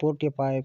45